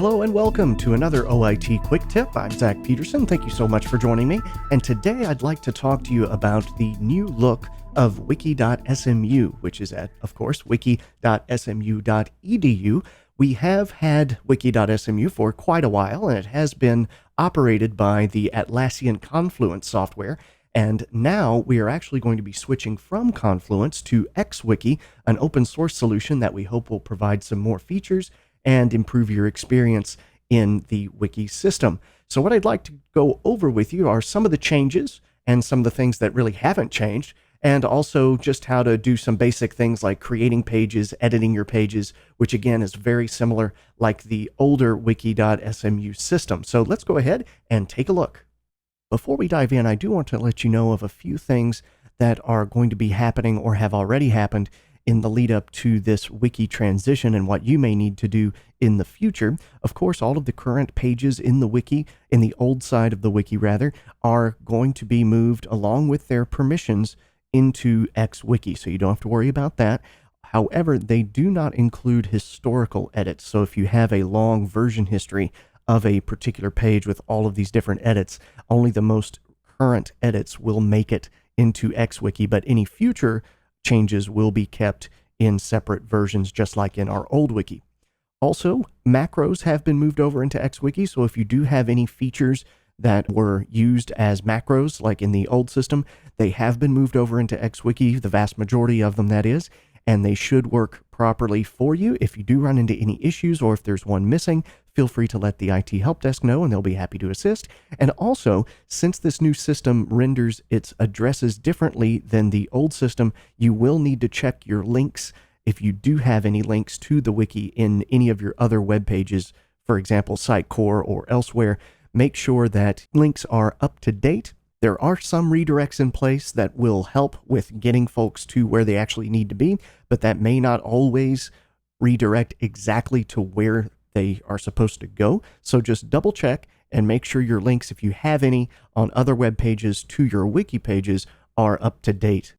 Hello and welcome to another OIT Quick Tip. I'm Zach Peterson. Thank you so much for joining me. And today I'd like to talk to you about the new look of Wiki.SMU, which is at, of course, Wiki.SMU.edu. We have had Wiki.SMU for quite a while, and it has been operated by the Atlassian Confluence software. And now we are actually going to be switching from Confluence to XWiki, an open source solution that we hope will provide some more features and improve your experience in the wiki system. So what I'd like to go over with you are some of the changes and some of the things that really haven't changed, and also just how to do some basic things like creating pages, editing your pages, which again is very similar like the older Wiki.SMU system. So let's go ahead and take a look. Before we dive in, I do want to let you know of a few things that are going to be happening or have already happened in the lead up to this wiki transition and what you may need to do in the future. Of course, all of the current pages in the wiki, in the old side of the wiki rather, are going to be moved along with their permissions into XWiki, so you don't have to worry about that. However, they do not include historical edits. So if you have a long version history of a particular page with all of these different edits, only the most current edits will make it into XWiki, but any future changes will be kept in separate versions, just like in our old wiki. Also, macros have been moved over into XWiki, so if you do have any features that were used as macros, like in the old system, they have been moved over into XWiki, the vast majority of them that is, and they should work properly for you. If you do run into any issues or if there's one missing, feel free to let the IT help desk know and they'll be happy to assist. And also, since this new system renders its addresses differently than the old system, you will need to check your links if you do have any links to the wiki in any of your other web pages, for example, Sitecore or elsewhere. Make sure that links are up to date. There are some redirects in place that will help with getting folks to where they actually need to be, but that may not always redirect exactly to where they are supposed to go. So just double check and make sure your links, if you have any on other web pages to your wiki pages, are up to date.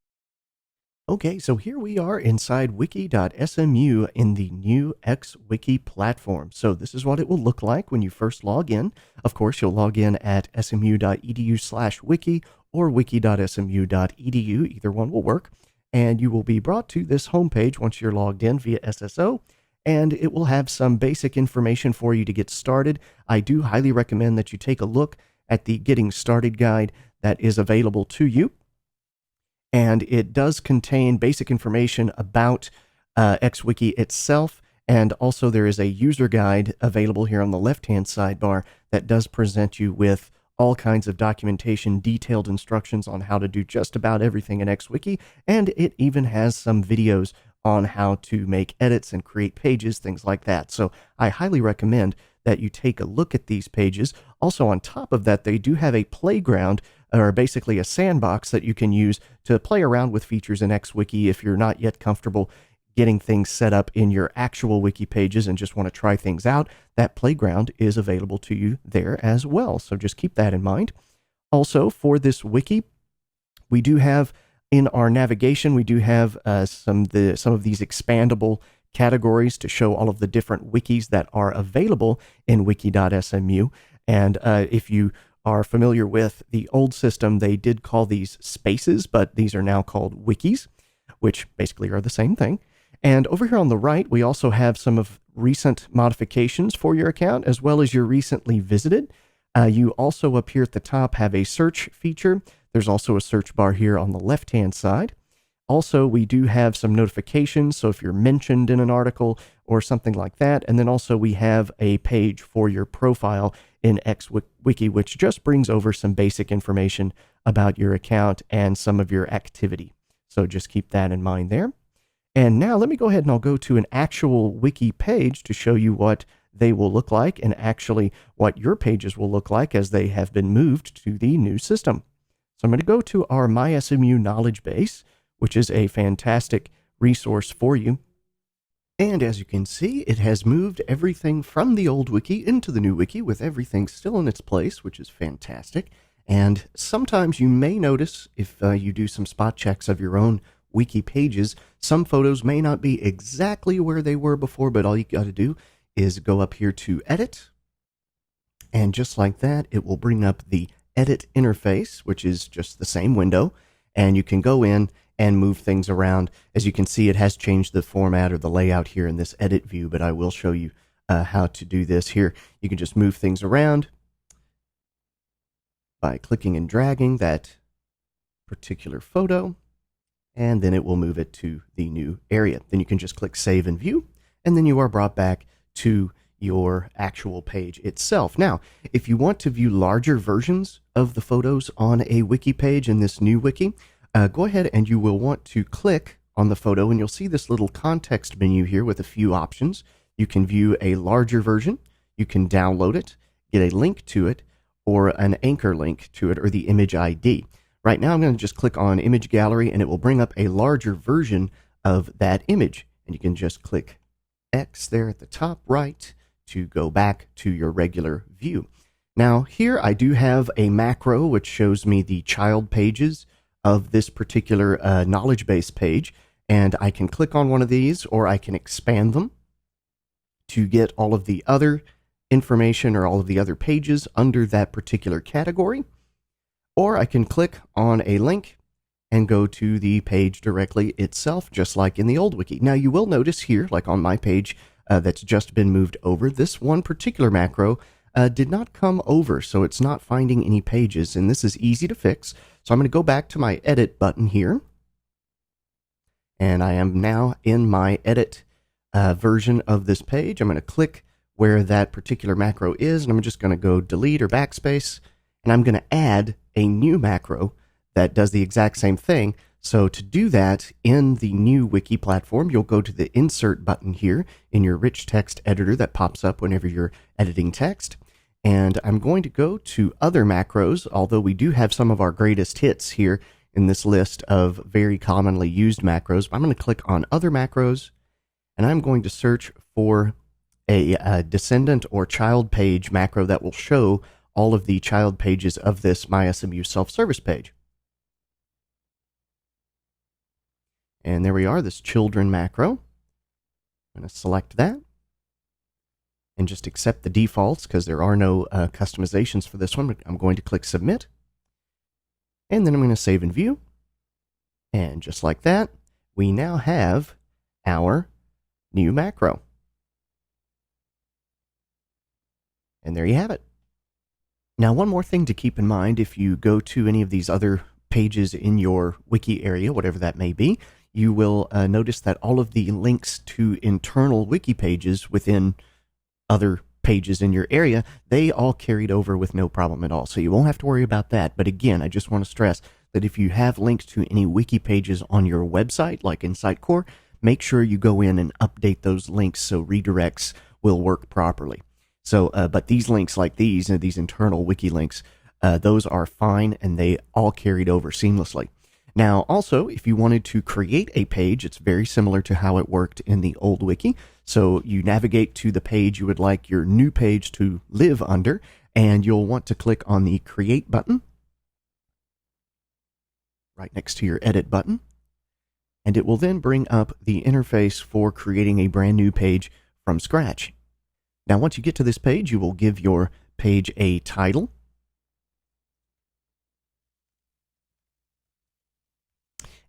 Okay, so here we are inside Wiki.SMU in the new XWiki platform. So this is what it will look like when you first log in. Of course, you'll log in at smu.edu/wiki or wiki.smu.edu. Either one will work. And you will be brought to this homepage once you're logged in via SSO. And it will have some basic information for you to get started. I do highly recommend that you take a look at the Getting Started guide that is available to you. And it does contain basic information about XWiki itself. And also there is a user guide available here on the left-hand sidebar that does present you with all kinds of documentation, detailed instructions on how to do just about everything in XWiki. And it even has some videos on how to make edits and create pages, things like that. So I highly recommend that you take a look at these pages. Also, on top of that, they do have a playground, or basically a sandbox that you can use to play around with features in XWiki if you're not yet comfortable getting things set up in your actual wiki pages and just want to try things out. That playground is available to you there as well. So just keep that in mind. Also, for this wiki, we do have in our navigation, we do have some of these expandable categories to show all of the different wikis that are available in Wiki.SMU. And if you are familiar with the old system, they did call these spaces, but these are now called wikis, which basically are the same thing. And over here on the right, we also have some of recent modifications for your account, as well as your recently visited. You also up here at the top have a search feature. There's also a search bar here on the left-hand side. Also, we do have some notifications, so if you're mentioned in an article or something like that. And then also we have a page for your profile in XWiki, which just brings over some basic information about your account and some of your activity. So just keep that in mind there. And now let me go ahead and I'll go to an actual wiki page to show you what they will look like and actually what your pages will look like as they have been moved to the new system. So I'm going to go to our MySMU knowledge base, which is a fantastic resource for you. And as you can see, it has moved everything from the old wiki into the new wiki with everything still in its place, which is fantastic. And sometimes you may notice, if you do some spot checks of your own wiki pages, some photos may not be exactly where they were before, but all you got to do is go up here to Edit, and just like that, it will bring up the Edit interface, which is just the same window, and you can go in and move things around. As you can see, it has changed the format or the layout here in this Edit view, but I will show you how to do this here. You can just move things around by clicking and dragging that particular photo, and then it will move it to the new area. Then you can just click Save and View, and then you are brought back to your actual page itself. Now, if you want to view larger versions of the photos on a wiki page in this new wiki, go ahead and you will want to click on the photo, and you'll see this little context menu here with a few options. You can view a larger version, you can download it, get a link to it, or an anchor link to it, or the image ID. Right now I'm going to just click on Image Gallery, and it will bring up a larger version of that image. And you can just click X there at the top right to go back to your regular view. Now here I do have a macro which shows me the child pages of this particular knowledge base page, and I can click on one of these, or I can expand them to get all of the other information or all of the other pages under that particular category. Or I can click on a link and go to the page directly itself, just like in the old wiki. Now you will notice here, like on my page that's just been moved over, this one particular macro did not come over, so it's not finding any pages, and this is easy to fix. So I'm going to go back to my Edit button here, and I am now in my Edit version of this page. I'm going to click where that particular macro is, and I'm just going to go Delete or Backspace, and I'm going to add a new macro that does the exact same thing. So to do that in the new wiki platform, you'll go to the Insert button here in your rich text editor that pops up whenever you're editing text. And I'm going to go to Other Macros, although we do have some of our greatest hits here in this list of very commonly used macros. I'm going to click on Other Macros, and I'm going to search for a descendant or child page macro that will show all of the child pages of this MySMU self-service page. And there we are, this children macro. I'm going to select that and just accept the defaults because there are no customizations for this one. But I'm going to click Submit, and then I'm going to save and view. And just like that, we now have our new macro. And there you have it. Now, one more thing to keep in mind if you go to any of these other pages in your wiki area, whatever that may be, you will notice that all of the links to internal wiki pages within other pages in your area, they all carried over with no problem at all. So you won't have to worry about that. But again, I just want to stress that if you have links to any wiki pages on your website, like in Sitecore, make sure you go in and update those links so redirects will work properly. So, but these links like these internal wiki links, those are fine, and they all carried over seamlessly. Now, also, if you wanted to create a page, it's very similar to how it worked in the old wiki. So you navigate to the page you would like your new page to live under, and you'll want to click on the Create button right next to your Edit button, and it will then bring up the interface for creating a brand new page from scratch. Now, once you get to this page, you will give your page a title.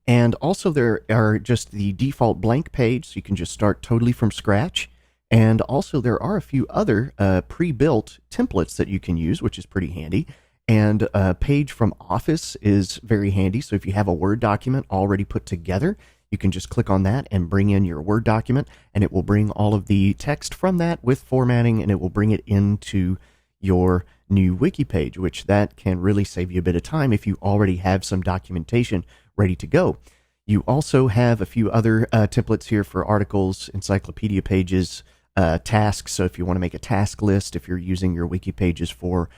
And also there are just the default blank page, so you can just start totally from scratch. And also there are a few other pre-built templates that you can use, which is pretty handy. And a page from Office is very handy. So if you have a Word document already put together, you can just click on that and bring in your Word document, and it will bring all of the text from that with formatting, and it will bring it into your new wiki page, which that can really save you a bit of time if you already have some documentation ready to go. You also have a few other templates here for articles, encyclopedia pages, tasks. So if you want to make a task list, if you're using your wiki pages for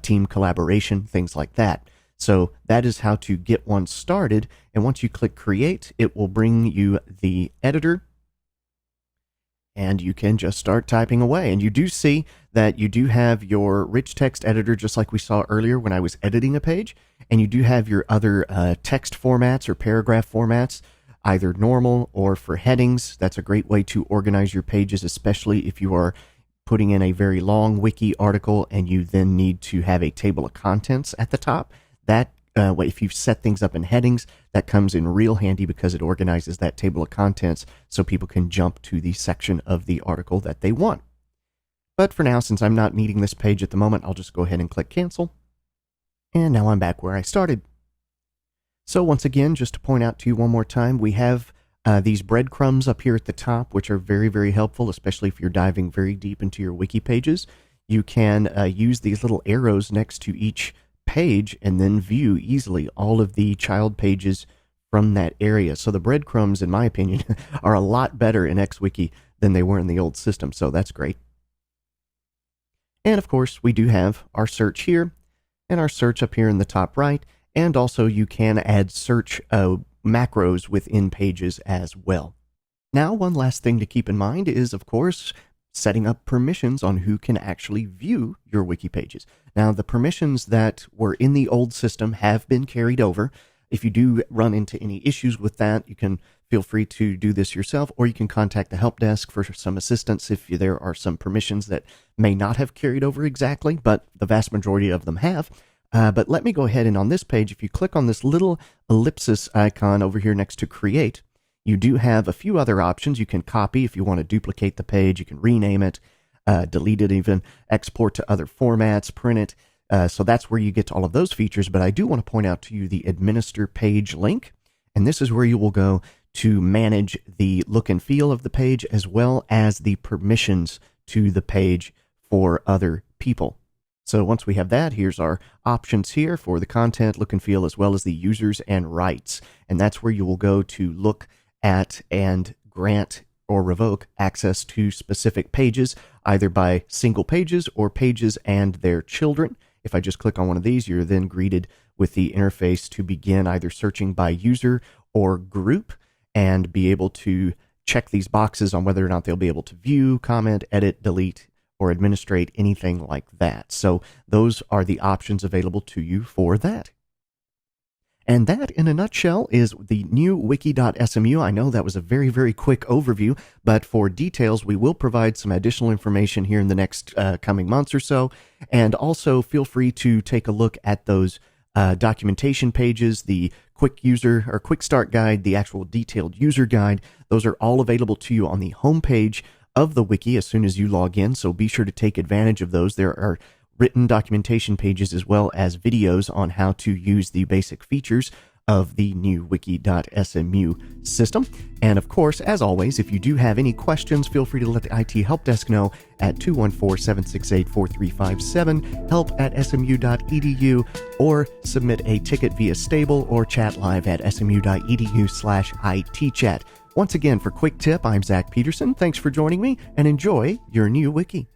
team collaboration, things like that. So that is how to get one started. And once you click Create, it will bring you the editor, and you can just start typing away. And you do see that you do have your rich text editor, just like we saw earlier when I was editing a page. And you do have your other text formats or paragraph formats, either normal or for headings. That's a great way to organize your pages, especially if you are putting in a very long wiki article and you then need to have a table of contents at the top, that if you set things up in headings, that comes in real handy because it organizes that table of contents so people can jump to the section of the article that they want. But for now, since I'm not needing this page at the moment, I'll just go ahead and click cancel. And now I'm back where I started. So once again, just to point out to you one more time, we have these breadcrumbs up here at the top, which are very, very helpful, especially if you're diving very deep into your wiki pages. You can use these little arrows next to each page and then view easily all of the child pages from that area. So the breadcrumbs, in my opinion, are a lot better in XWiki than they were in the old system, so that's great. And of course, we do have our search here, and our search up here in the top right, and also you can add search macros within pages as well. Now, one last thing to keep in mind is, of course, setting up permissions on who can actually view your wiki pages. Now, the permissions that were in the old system have been carried over. If you do run into any issues with that, you can feel free to do this yourself, or you can contact the help desk for some assistance if there are some permissions that may not have carried over exactly, but the vast majority of them have. But let me go ahead and on this page, if you click on this little ellipsis icon over here next to create, you do have a few other options. You can copy if you want to duplicate the page. You can rename it, delete it even, export to other formats, print it. So that's where you get to all of those features. But I do want to point out to you the administer page link. And this is where you will go to manage the look and feel of the page as well as the permissions to the page for other people. So once we have that, here's our options here for the content, look and feel, as well as the users and rights. And that's where you will go to look at and grant or revoke access to specific pages, either by single pages or pages and their children. If I just click on one of these, you're then greeted with the interface to begin either searching by user or group and be able to check these boxes on whether or not they'll be able to view, comment, edit, delete, or administrate anything like that. So those are the options available to you for that. And that, in a nutshell, is the new Wiki.SMU. I know that was a very, very quick overview, but for details, we will provide some additional information here in the next coming months or so. And also, feel free to take a look at those documentation pages, the quick user or quick start guide, the actual detailed user guide. Those are all available to you on the homepage of the wiki as soon as you log in. So be sure to take advantage of those. There are written documentation pages as well as videos on how to use the basic features of the new Wiki.SMU system. And of course, as always, if you do have any questions, feel free to let the IT help desk know at 214-768-4357, help@smu.edu, or submit a ticket via Stable or chat live at smu.edu/itchat. Once again, for Quick Tip, I'm Zach Peterson. Thanks for joining me, and enjoy your new wiki.